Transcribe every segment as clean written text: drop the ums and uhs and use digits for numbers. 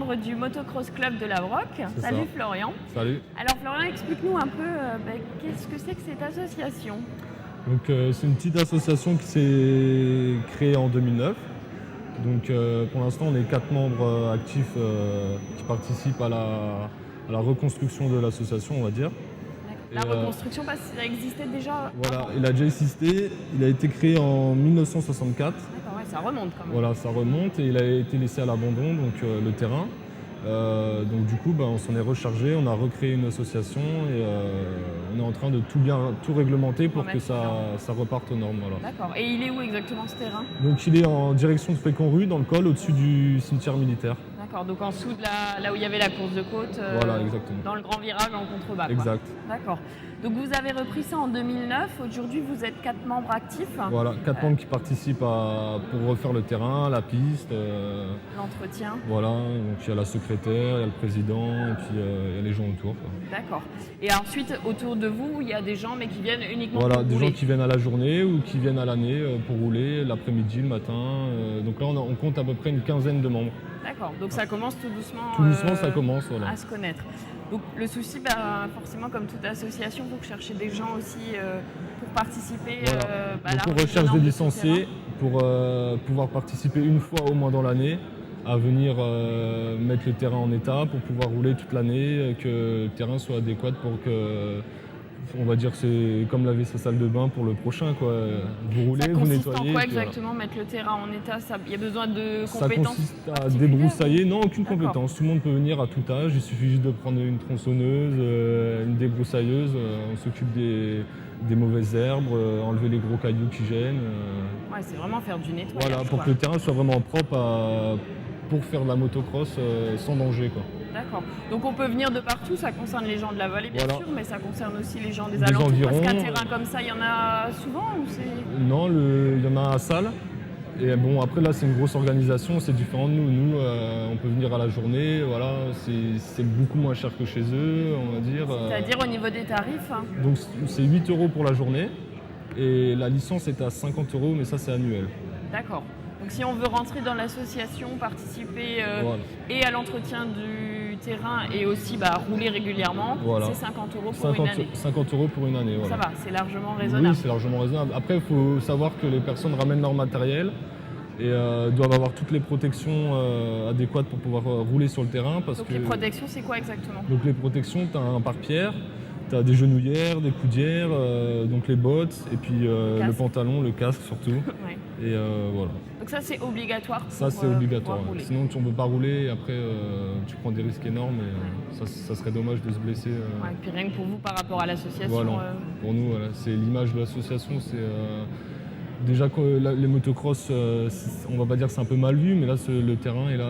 membre du Motocross Club de La Broque. Salut ça. Florian. Salut. Alors Florian, explique-nous un peu qu'est-ce que c'est que cette association? Donc c'est une petite association qui s'est créée en 2009. Donc pour l'instant on est 4 membres actifs qui participent à la reconstruction de l'association, on va dire. La reconstruction, parce que ça existait déjà. Voilà, il a déjà existé, il a été créé en 1964. D'accord, ouais, ça remonte quand même. Voilà, ça remonte et il a été laissé à l'abandon, donc le terrain. Donc du coup, on s'en est rechargé, on a recréé une association et on est en train de tout réglementer pour que ça reparte aux normes. Voilà. D'accord. Et il est où exactement ce terrain? Donc il est en direction de Fécamp-Rue, dans le col, au-dessus du cimetière militaire. D'accord, donc en dessous de là où il y avait la course de côte, voilà, exactement. dans le grand virage en contrebas. Exact. D'accord. Donc vous avez repris ça en 2009, aujourd'hui vous êtes 4 membres actifs. Voilà, 4 membres qui participent pour refaire le terrain, la piste. L'entretien. Voilà, donc il y a la secrétaire, il y a le président et puis il y a les gens autour. D'accord. Et ensuite, autour de vous, il y a des gens mais qui viennent uniquement voilà, pour rouler. Des gens qui viennent à la journée ou qui viennent à l'année pour rouler, l'après-midi, le matin. Donc là on compte à peu près une quinzaine de membres. D'accord, donc ça commence tout doucement, ça commence, voilà. À se connaître. Donc le souci, forcément comme toute association, il faut chercher des gens aussi pour participer. Voilà. Donc on recherche des licenciés pour pouvoir participer une fois au moins dans l'année, à venir mettre le terrain en état pour pouvoir rouler toute l'année, que le terrain soit adéquat pour que, on va dire, c'est comme laver sa salle de bain pour le prochain, quoi. Vous roulez, vous nettoyez. Ça consiste en quoi exactement, mettre le terrain en état? Il y a besoin de compétences? Ça consiste à débroussailler, non, aucune compétence. Tout le monde peut venir à tout âge, il suffit juste de prendre une tronçonneuse, une débroussailleuse, on s'occupe des mauvaises herbes, enlever les gros cailloux qui gênent. Ouais, c'est vraiment faire du nettoyage. Voilà, pour que le terrain soit vraiment propre pour faire de la motocross sans danger, quoi. D'accord. Donc on peut venir de partout, ça concerne les gens de la vallée bien sûr, mais ça concerne aussi les gens des Des alentours. environs, parce qu'un terrain comme ça, il y en a souvent ou c'est... Non, il y en a à Salles. Et bon, après là c'est une grosse organisation, c'est différent de nous. Nous, on peut venir à la journée, voilà, c'est beaucoup moins cher que chez eux, on va dire. C'est-à-dire au niveau des tarifs Donc c'est 8 € pour la journée et la licence est à 50 €, mais ça c'est annuel. D'accord. Donc si on veut rentrer dans l'association, participer et à l'entretien du terrain et aussi rouler régulièrement, c'est 50 € pour une année. 50 € pour une année, voilà. Ça va, c'est largement raisonnable. Oui, c'est largement raisonnable. Après, il faut savoir que les personnes ramènent leur matériel et doivent avoir toutes les protections adéquates pour pouvoir rouler sur le terrain. Donc les protections, c'est quoi exactement? Donc les protections, tu as un pare-pierre, tu as des genouillères, des coudières, donc les bottes et puis le pantalon, le casque surtout. Ouais. Et voilà. Donc ça c'est obligatoire. Ça c'est obligatoire. Sinon tu ne peux pas rouler et après tu prends des risques énormes et ça serait dommage de se blesser. Ouais, et puis rien que pour vous par rapport à l'association. Voilà. Pour nous, voilà, c'est l'image de l'association. C'est déjà que les motocross, on va pas dire que c'est un peu mal vu, mais là le terrain est là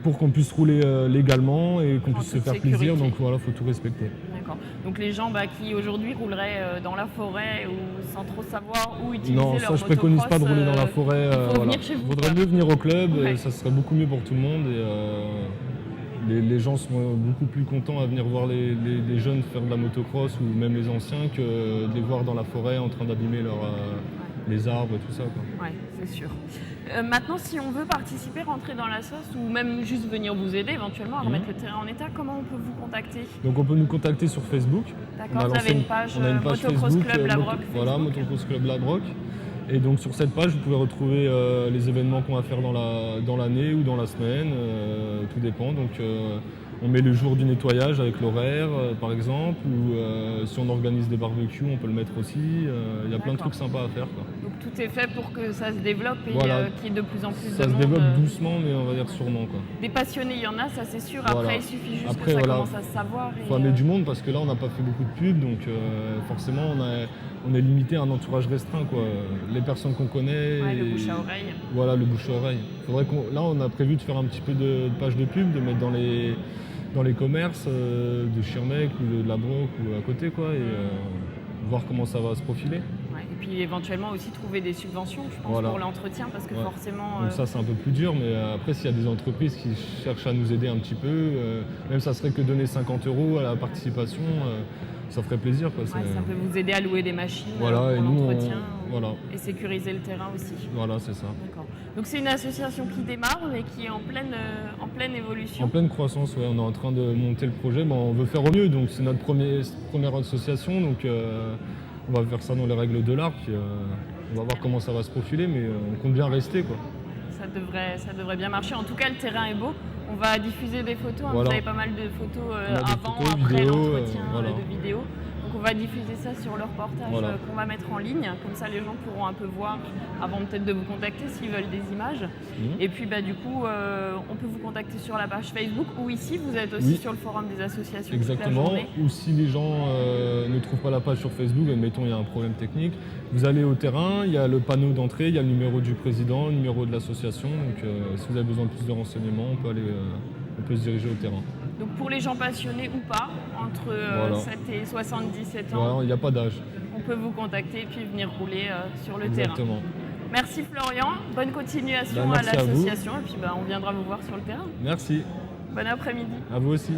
pour qu'on puisse rouler légalement et qu'on puisse se faire plaisir. Donc voilà, faut tout respecter. D'accord. Donc les gens qui aujourd'hui rouleraient dans la forêt ou sans trop savoir où utiliser leur motocross. Non, ça je préconise pas de rouler dans la forêt. Il vaudrait mieux venir au club, et ça serait beaucoup mieux pour tout le monde. Et les gens sont beaucoup plus contents à venir voir les jeunes faire de la motocross ou même les anciens que de les voir dans la forêt en train d'abîmer les arbres et tout ça, quoi. Ouais, c'est sûr. Maintenant, si on veut participer, rentrer dans la sauce ou même juste venir vous aider éventuellement à remettre le terrain en état, comment on peut vous contacter? Donc on peut nous contacter sur Facebook. D'accord, vous avez une page, Motocross Facebook, Club La Broque. Voilà, Motocross Club La Broque. Et donc sur cette page, vous pouvez retrouver les événements qu'on va faire dans l'année ou dans la semaine, tout dépend. Donc on met le jour du nettoyage avec l'horaire par exemple, ou si on organise des barbecues, on peut le mettre aussi. Il y a plein de trucs sympas à faire, quoi. Donc tout est fait pour que ça se développe et qu'il y ait de plus en plus de monde. Ça se développe doucement, mais on va dire sûrement, quoi. Des passionnés, il y en a, ça c'est sûr. Après, il suffit juste que ça commence à se savoir. Il faut amener du monde parce que là, on n'a pas fait beaucoup de pubs, donc forcément, on est limité à un entourage restreint, quoi. Les personnes qu'on connaît. Ouais, le bouche à oreille. Voilà, le bouche à oreille. Là, on a prévu de faire un petit peu de page de pub, de mettre dans les commerces de Schirmeck ou de La Broque ou à côté, quoi, et voir comment ça va se profiler. Ouais, et puis éventuellement aussi trouver des subventions, je pense, pour l'entretien, parce que forcément... Donc ça, c'est un peu plus dur, mais après, s'il y a des entreprises qui cherchent à nous aider un petit peu, même ça serait que donner 50 € à la participation, ça ferait plaisir, quoi. Ça peut vous aider à louer des machines pour et nous, l'entretien. Et sécuriser le terrain aussi. Voilà, c'est ça. D'accord. Donc c'est une association qui démarre, mais qui est en pleine évolution. En pleine croissance, ouais. On est en train de monter le projet. Bon, on veut faire au mieux, donc c'est notre première association. Donc on va faire ça dans les règles de l'art. Puis on va voir comment ça va se profiler, mais on compte bien rester, quoi. Ça devrait bien marcher. En tout cas, le terrain est beau. On va diffuser des photos. Vous avez pas mal de photos avant, après l'entretien, de vidéos. Donc on va diffuser ça sur le reportage qu'on va mettre en ligne. Comme ça, les gens pourront un peu voir avant peut-être de vous contacter s'ils veulent des images. Et puis du coup, on peut vous contacter sur la page Facebook ou ici, vous êtes aussi sur le forum des associations. Exactement. Ou si les gens ne trouvent pas la page sur Facebook, admettons il y a un problème technique, vous allez au terrain, il y a le panneau d'entrée, il y a le numéro du président, le numéro de l'association. Donc si vous avez besoin de plus de renseignements, on peut se diriger au terrain. Donc pour les gens passionnés ou pas, entre 7 et 77 ans, il n'y a pas d'âge. On peut vous contacter et puis venir rouler sur le Exactement. terrain. Merci Florian, bonne continuation à l'association et puis on viendra vous voir sur le terrain. Merci. Bon après-midi. À vous aussi.